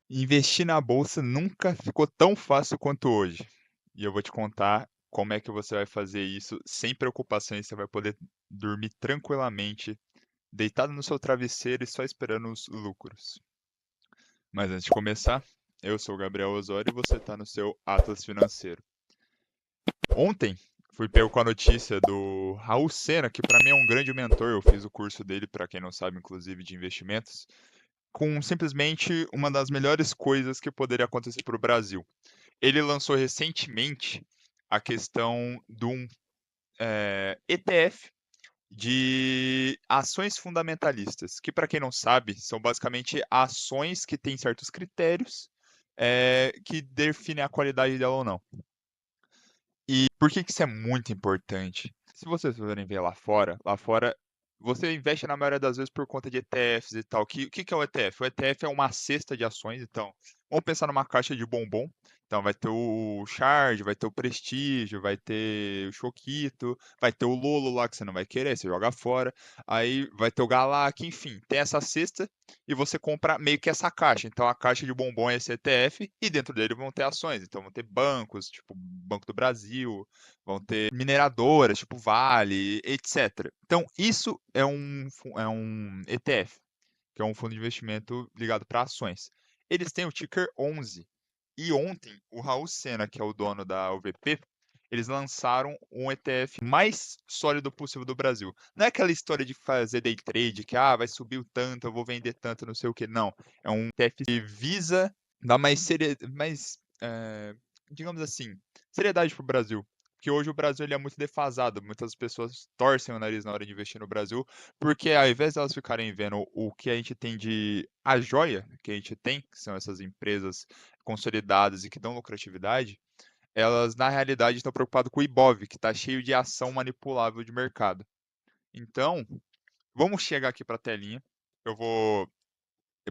Investir na bolsa nunca ficou tão fácil quanto hoje. E eu vou te contar como é que você vai fazer isso sem preocupações, você vai poder dormir tranquilamente, deitado no seu travesseiro e só esperando os lucros. Mas antes de começar, eu sou o Gabriel Osório e você está no seu Atlas Financeiro. Ontem fui pego com a notícia do Raul Sena, que para mim é um grande mentor, eu fiz o curso dele, para quem não sabe, inclusive de investimentos, com simplesmente uma das melhores coisas que poderia acontecer para o Brasil. Ele lançou recentemente a questão de um ETF de ações fundamentalistas, que para quem não sabe, são basicamente ações que têm certos critérios que definem a qualidade dela ou não. E por que que isso é muito importante? Se vocês forem ver lá fora você investe na maioria das vezes por conta de ETFs e tal. O que é o ETF? O ETF é uma cesta de ações, então, vamos pensar numa caixa de bombom. Então vai ter o Chard, vai ter o Prestígio, vai ter o Choquito, vai ter o Lolo lá que você não vai querer, você joga fora. Aí vai ter o Galac, enfim, tem essa cesta e você compra meio que essa caixa. Então a caixa de bombom é esse ETF e dentro dele vão ter ações. Então vão ter bancos, tipo Banco do Brasil, vão ter mineradoras, tipo Vale, etc. Então isso é um ETF, que é um fundo de investimento ligado para ações. Eles têm o ticker 11. E ontem, o Raul Sena, que é o dono da UVP, eles lançaram um ETF mais sólido possível do Brasil. Não é aquela história de fazer day trade, que vai subir o tanto, eu vou vender tanto, não sei o que. Não. É um ETF que visa dar digamos assim, seriedade para o Brasil. Porque hoje o Brasil ele é muito defasado. Muitas pessoas torcem o nariz na hora de investir no Brasil, porque ao invés de elas ficarem vendo o que a gente tem de a joia que a gente tem, que são essas empresas consolidadas e que dão lucratividade, elas na realidade estão preocupadas com o Ibov, que está cheio de ação manipulável de mercado. Então, vamos chegar aqui para a telinha. Eu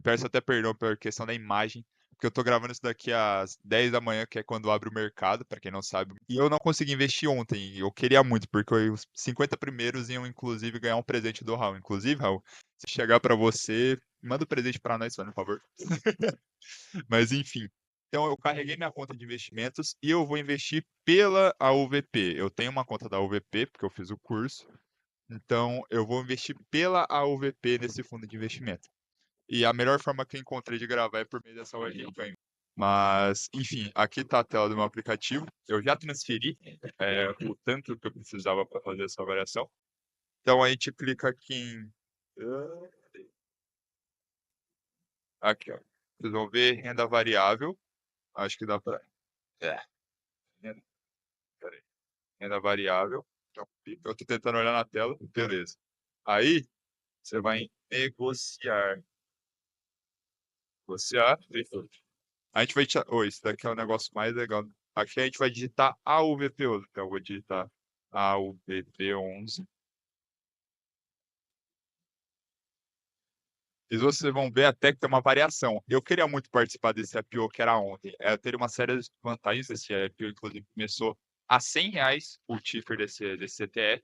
peço até perdão pela questão da imagem, porque eu estou gravando isso daqui às 10 da manhã, que é quando abre o mercado, para quem não sabe. E eu não consegui investir ontem, eu queria muito, porque os 50 primeiros iam inclusive ganhar um presente do Raul. Inclusive, Raul, se chegar para você, manda o presente para nós, por favor. Mas enfim. Então eu carreguei minha conta de investimentos e eu vou investir pela AUVP. Eu tenho uma conta da AUVP, porque eu fiz o curso. Então eu vou investir pela AUVP nesse fundo de investimento. E a melhor forma que eu encontrei de gravar é por meio dessa webcam. Mas, enfim, aqui está a tela do meu aplicativo. Eu já transferi o tanto que eu precisava para fazer essa variação. Então a gente clica aqui em. Aqui, ó. Vocês vão ver renda variável. Acho que dá para. É. Renda, peraí. Renda variável. Eu estou tentando olhar na tela. Beleza. Aí, você vai em negociar. Negociar. Fechou. A gente vai digitar. Oi, esse daqui é o negócio mais legal. Aqui a gente vai digitar AUVP11. Então eu vou digitar AUVP11. E vocês vão ver até que tem uma variação. Eu queria muito participar desse IPO que era ontem. Eu teria uma série de vantagens. Esse IPO, inclusive, começou a R$ 100 o TIFR desse ETF.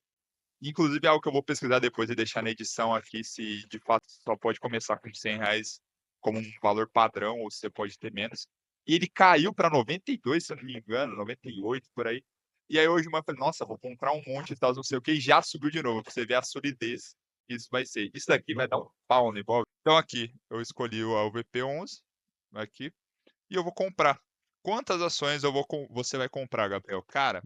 Inclusive, é algo que eu vou pesquisar depois e deixar na edição aqui, se de fato só pode começar com R$ 100 como um valor padrão, ou se você pode ter menos. E ele caiu para 92, se eu não me engano, 98 por aí. E aí hoje eu falei, nossa, vou comprar um monte e tal, não sei o que, e já subiu de novo, pra você ver a solidez que isso vai ser. Isso daqui vai dar um pau no Ibov. Então aqui, eu escolhi o VP11, aqui, e eu vou comprar. Quantas ações você vai comprar, Gabriel? Cara,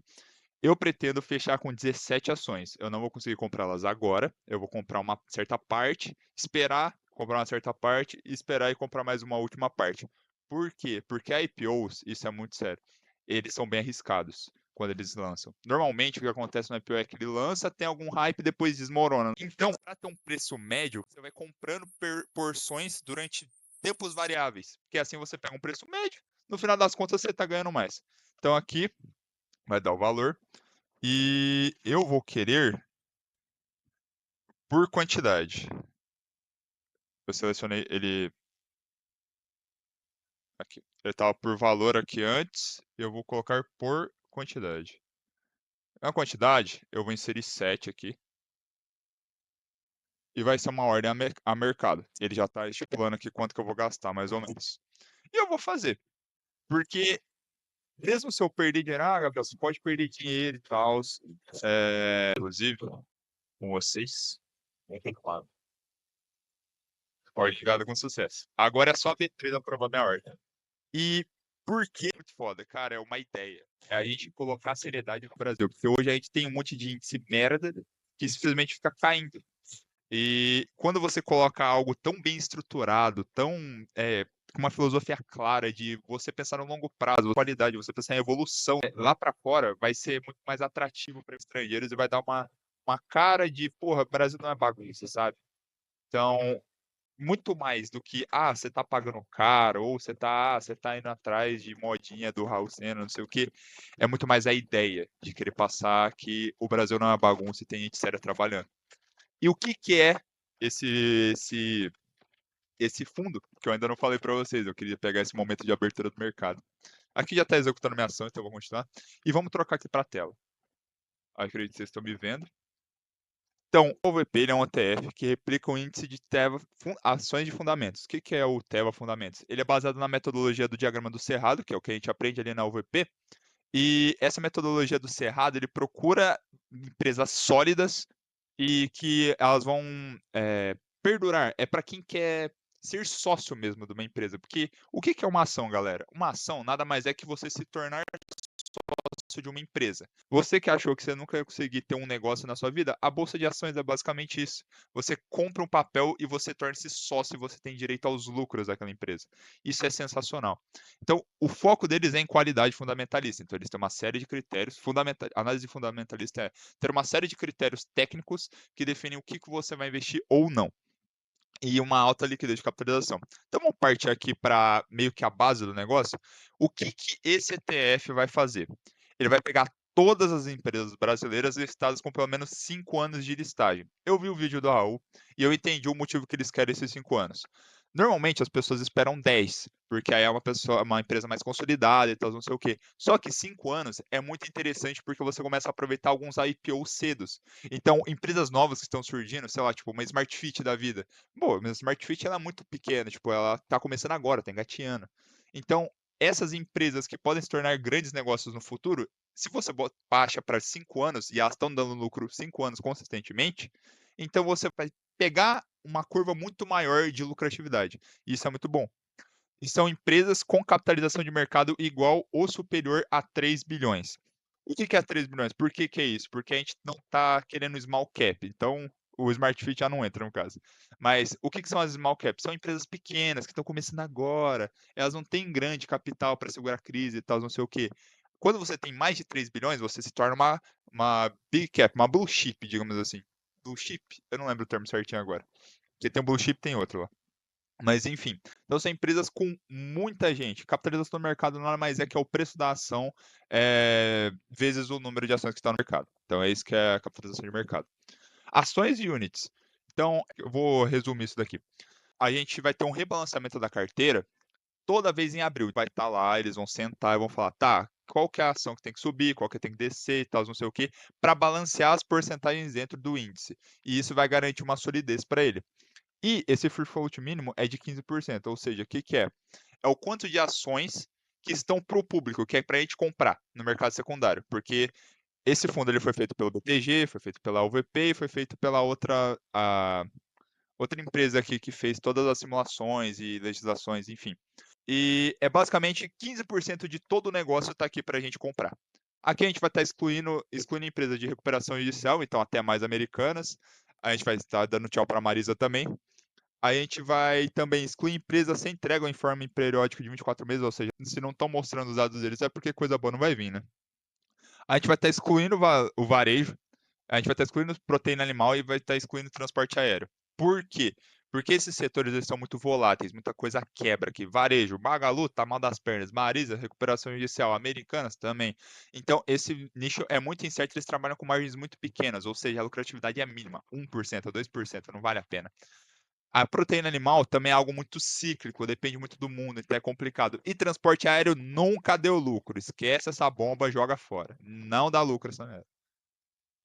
eu pretendo fechar com 17 ações. Eu não vou conseguir comprá-las agora. Eu vou comprar uma certa parte, esperar comprar uma certa parte e esperar e comprar mais uma última parte. Por quê? Porque IPOs, isso é muito sério, eles são bem arriscados quando eles lançam. Normalmente o que acontece no IPO é que ele lança, tem algum hype e depois desmorona. Então, para ter um preço médio, você vai comprando porções durante tempos variáveis, porque assim você pega um preço médio, no final das contas você está ganhando mais. Então aqui vai dar o valor. E eu vou querer por quantidade. Eu selecionei ele aqui. Ele estava por valor aqui antes. Eu vou colocar por quantidade. A quantidade, eu vou inserir 7 aqui. E vai ser uma ordem a mercado. Ele já está estipulando aqui quanto que eu vou gastar, mais ou menos. e eu vou fazer. Porque mesmo se eu perder dinheiro, Gabriel, você pode perder dinheiro e tals, inclusive com vocês, não tem claro, pode chegar com sucesso. Agora é só a B3 aprovar minha ordem. E por que muito foda, cara? É uma ideia. É a gente colocar seriedade no Brasil. Porque hoje a gente tem um monte de índice merda que simplesmente fica caindo. E quando você coloca algo tão bem estruturado, tão com uma filosofia clara de você pensar no longo prazo, qualidade, você pensar em evolução, lá para fora vai ser muito mais atrativo para estrangeiros e vai dar uma cara de, porra, o Brasil não é bagunça, sabe? Então, muito mais do que, você tá pagando caro, ou você tá indo atrás de modinha do Raul Sena, não sei o quê. É muito mais a ideia de querer passar que o Brasil não é uma bagunça e tem gente séria trabalhando. E o que que é esse esse esse fundo? Que eu ainda não falei para vocês, eu queria pegar esse momento de abertura do mercado. Aqui já está executando minha ação, então eu vou continuar. E vamos trocar aqui para a tela. Acredito que vocês estão me vendo. Então, o OVP ele é um ETF que replica o índice de TEVA, ações de fundamentos. O que que é o TEVA Fundamentos? Ele é baseado na metodologia do diagrama do Cerrado, que é o que a gente aprende ali na OVP. E essa metodologia do Cerrado, ele procura empresas sólidas e que elas vão perdurar. É para quem quer ser sócio mesmo de uma empresa. Porque o que que é uma ação, galera? Uma ação nada mais é que você se tornar sócio de uma empresa. Você que achou que você nunca ia conseguir ter um negócio na sua vida, a bolsa de ações é basicamente isso. Você compra um papel e você torna-se sócio e você tem direito aos lucros daquela empresa. Isso é sensacional. Então, o foco deles é em qualidade fundamentalista. Então, eles têm uma série de critérios. Análise fundamentalista é ter uma série de critérios técnicos que definem o que você vai investir ou não. E uma alta liquidez de capitalização. Então, vamos partir aqui para meio que a base do negócio. O que que esse ETF vai fazer? Ele vai pegar todas as empresas brasileiras listadas com pelo menos 5 anos de listagem. Eu vi o vídeo do Raul e eu entendi o motivo que eles querem esses 5 anos. Normalmente as pessoas esperam 10, porque aí é uma empresa mais consolidada e tal, não sei o quê. Só que 5 anos é muito interessante porque você começa a aproveitar alguns IPOs cedos. Então, empresas novas que estão surgindo, sei lá, tipo uma Smart Fit da vida. Pô, mas a Smart Fit ela é muito pequena, tipo, ela tá começando agora, tá engatinhando. Então, essas empresas que podem se tornar grandes negócios no futuro, se você baixa para 5 anos e elas estão dando lucro 5 anos consistentemente, então você vai pegar uma curva muito maior de lucratividade. E isso é muito bom. E são empresas com capitalização de mercado igual ou superior a 3 bilhões. O que que é 3 bilhões? Por que que é isso? Porque a gente não está querendo small cap. Então, o Smart Fit já não entra no caso. Mas o que que são as small caps? São empresas pequenas que estão começando agora. Elas não têm grande capital para segurar a crise e tal, não sei o quê. Quando você tem mais de 3 bilhões, você se torna uma big cap, uma blue chip, digamos assim. Blue chip? Eu não lembro o termo certinho agora. Porque tem um blue chip, tem outro lá. Mas enfim, então são empresas com muita gente. Capitalização do mercado nada mais é que é o preço da ação vezes o número de ações que está no mercado. Então é isso que é a capitalização de mercado. Ações e units. Então, eu vou resumir isso daqui. A gente vai ter um rebalanceamento da carteira toda vez em abril. Vai estar lá, eles vão sentar e vão falar, tá, qual que é a ação que tem que subir, qual que tem que descer e tal, não sei o quê, para balancear as porcentagens dentro do índice. E isso vai garantir uma solidez para ele. E esse free float mínimo é de 15%, ou seja, o que que é? É o quanto de ações que estão para o público, que é para a gente comprar no mercado secundário, porque esse fundo ele foi feito pelo BTG, foi feito pela UVP e foi feito pela outra empresa aqui que fez todas as simulações e legislações, enfim. E é basicamente 15% de todo o negócio está aqui para a gente comprar. Aqui a gente vai estar excluindo empresas de recuperação judicial, então até mais americanas. A gente vai estar dando tchau para a Marisa também. A gente vai também excluir empresas sem entrega ou informe periódico de 24 meses, ou seja, se não estão mostrando os dados deles, é porque coisa boa não vai vir, né? A gente vai estar excluindo o varejo, a gente vai estar excluindo proteína animal e vai estar excluindo transporte aéreo. Por quê? Porque esses setores eles são muito voláteis, muita coisa quebra aqui. Varejo, Magalu tá mal das pernas, Marisa, recuperação judicial, Americanas também. Então, esse nicho é muito incerto, eles trabalham com margens muito pequenas, ou seja, a lucratividade é mínima, 1%, 2%, não vale a pena. A proteína animal também é algo muito cíclico, depende muito do mundo, então é complicado. E transporte aéreo nunca deu lucro. Esquece essa bomba, joga fora. Não dá lucro essa merda.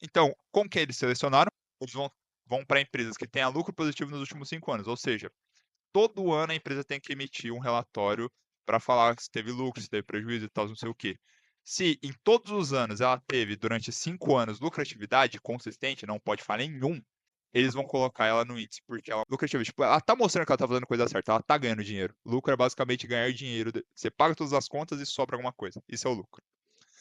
Então, como que eles selecionaram? Eles vão para empresas que tenham lucro positivo nos últimos 5 anos. Ou seja, todo ano a empresa tem que emitir um relatório para falar se teve lucro, se teve prejuízo e tal, não sei o quê. Se em todos os anos ela teve, durante 5 anos, lucratividade consistente, não pode falhar em nenhum, eles vão colocar ela no índice, porque ela lucrativa, tipo, ela tá mostrando que ela tá fazendo coisa certa, ela tá ganhando dinheiro. Lucro é basicamente ganhar dinheiro. Você paga todas as contas e sobra alguma coisa. Isso é o lucro.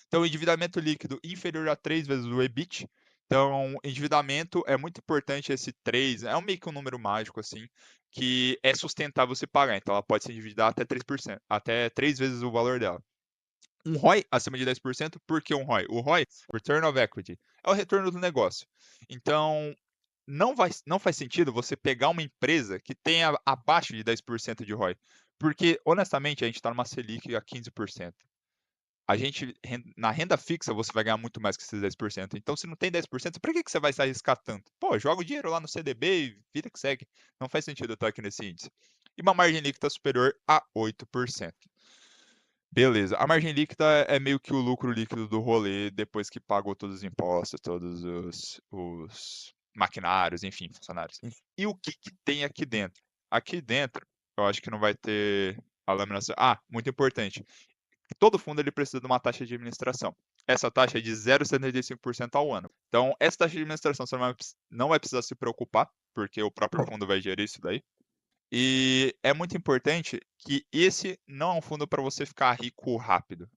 Então, endividamento líquido inferior a 3 vezes o EBIT. Então, endividamento é muito importante esse 3, é meio que um número mágico, assim, que é sustentável você pagar. Então, ela pode se endividar até 3%, até 3 vezes o valor dela. Um ROI acima de 10%, por que um ROI? O ROI, Return of Equity, é o retorno do negócio. Então, não faz sentido você pegar uma empresa que tenha abaixo de 10% de ROI. Porque, honestamente, a gente está numa Selic a 15%. A gente, na renda fixa, você vai ganhar muito mais que esses 10%. Então, se não tem 10%, para que você vai se arriscar tanto? Pô, joga o dinheiro lá no CDB e vida que segue. Não faz sentido eu estar aqui nesse índice. E uma margem líquida superior a 8%. Beleza. A margem líquida é meio que o lucro líquido do rolê depois que pagou todos os impostos, todos os maquinários, enfim, funcionários. E o que, que tem aqui dentro? Aqui dentro, eu acho que não vai ter a laminação. Ah, muito importante. Todo fundo ele precisa de uma taxa de administração. Essa taxa é de 0,75% ao ano. Então, essa taxa de administração você não vai precisar se preocupar, porque o próprio fundo vai gerir isso daí. E é muito importante que esse não é um fundo para você ficar rico rápido.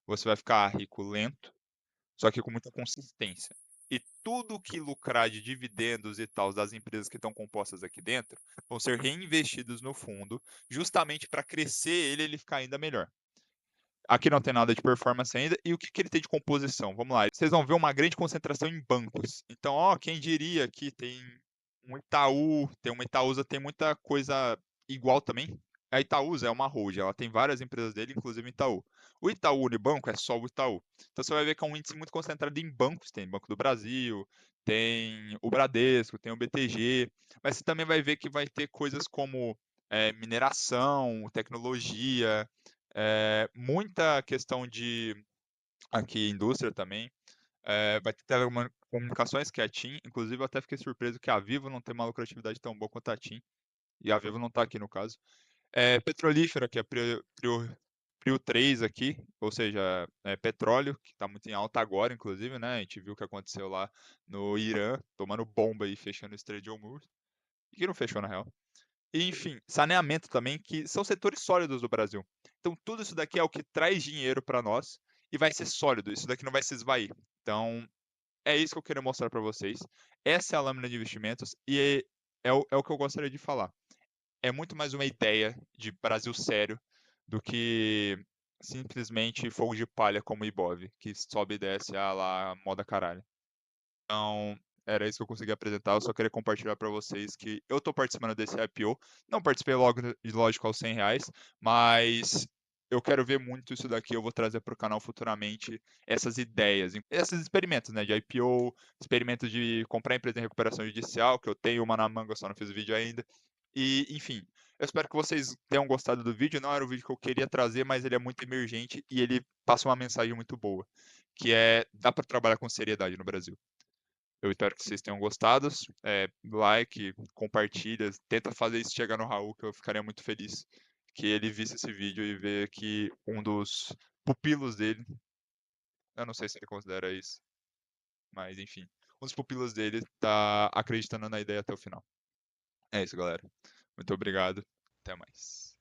Você vai ficar rico lento, só que com muita consistência. E tudo que lucrar de dividendos e tal das empresas que estão compostas aqui dentro vão ser reinvestidos no fundo, justamente para crescer ele ficar ainda melhor. Aqui não tem nada de performance ainda. E o que, que ele tem de composição? Vamos lá. Vocês vão ver uma grande concentração em bancos. Então, ó, quem diria que tem um Itaú, tem uma Itaúsa, tem muita coisa igual também. A Itaúsa é uma holding, ela tem várias empresas dele, inclusive Itaú. O Itaú Unibanco é só o Itaú. Então você vai ver que é um índice muito concentrado em bancos. Tem Banco do Brasil, tem o Bradesco, tem o BTG. Mas você também vai ver que vai ter coisas como mineração, tecnologia, muita questão de aqui indústria também. Vai ter telecomunicações, que é a TIM. Inclusive, eu até fiquei surpreso que a Vivo não tem uma lucratividade tão boa quanto a TIM. E a Vivo não está aqui no caso. Petrolífera, que é Prio 3 aqui, ou seja, petróleo, que está muito em alta agora, inclusive, né? A gente viu o que aconteceu lá no Irã, tomando bomba e fechando o Strait de Hormuz. E que não fechou, na real. E, enfim, saneamento também, que são setores sólidos do Brasil. Então, tudo isso daqui é o que traz dinheiro para nós e vai ser sólido. Isso daqui não vai se esvair. Então, é isso que eu queria mostrar para vocês. Essa é a lâmina de investimentos e é o que eu gostaria de falar. É muito mais uma ideia de Brasil sério do que simplesmente fogo de palha como o Ibov, que sobe e desce lá, moda caralho. Então, era isso que eu consegui apresentar. Eu só queria compartilhar para vocês que eu estou participando desse IPO. Não participei logo, lógico, aos R$ 100, mas eu quero ver muito isso daqui. Eu vou trazer para o canal futuramente essas ideias, esses experimentos, né, de IPO, experimentos de comprar empresa em recuperação judicial, que eu tenho uma na manga, eu só não fiz o vídeo ainda. E, enfim, eu espero que vocês tenham gostado do vídeo. Não era o vídeo que eu queria trazer, mas ele é muito emergente e ele passa uma mensagem muito boa, que é dá para trabalhar com seriedade no Brasil. Eu espero que vocês tenham gostado. Like, compartilha, tenta fazer isso chegar no Raul, que eu ficaria muito feliz que ele visse esse vídeo e ver que um dos pupilos dele, eu não sei se ele considera isso, mas enfim, um dos pupilos dele tá acreditando na ideia até o final. É isso, galera. Muito obrigado. Até mais.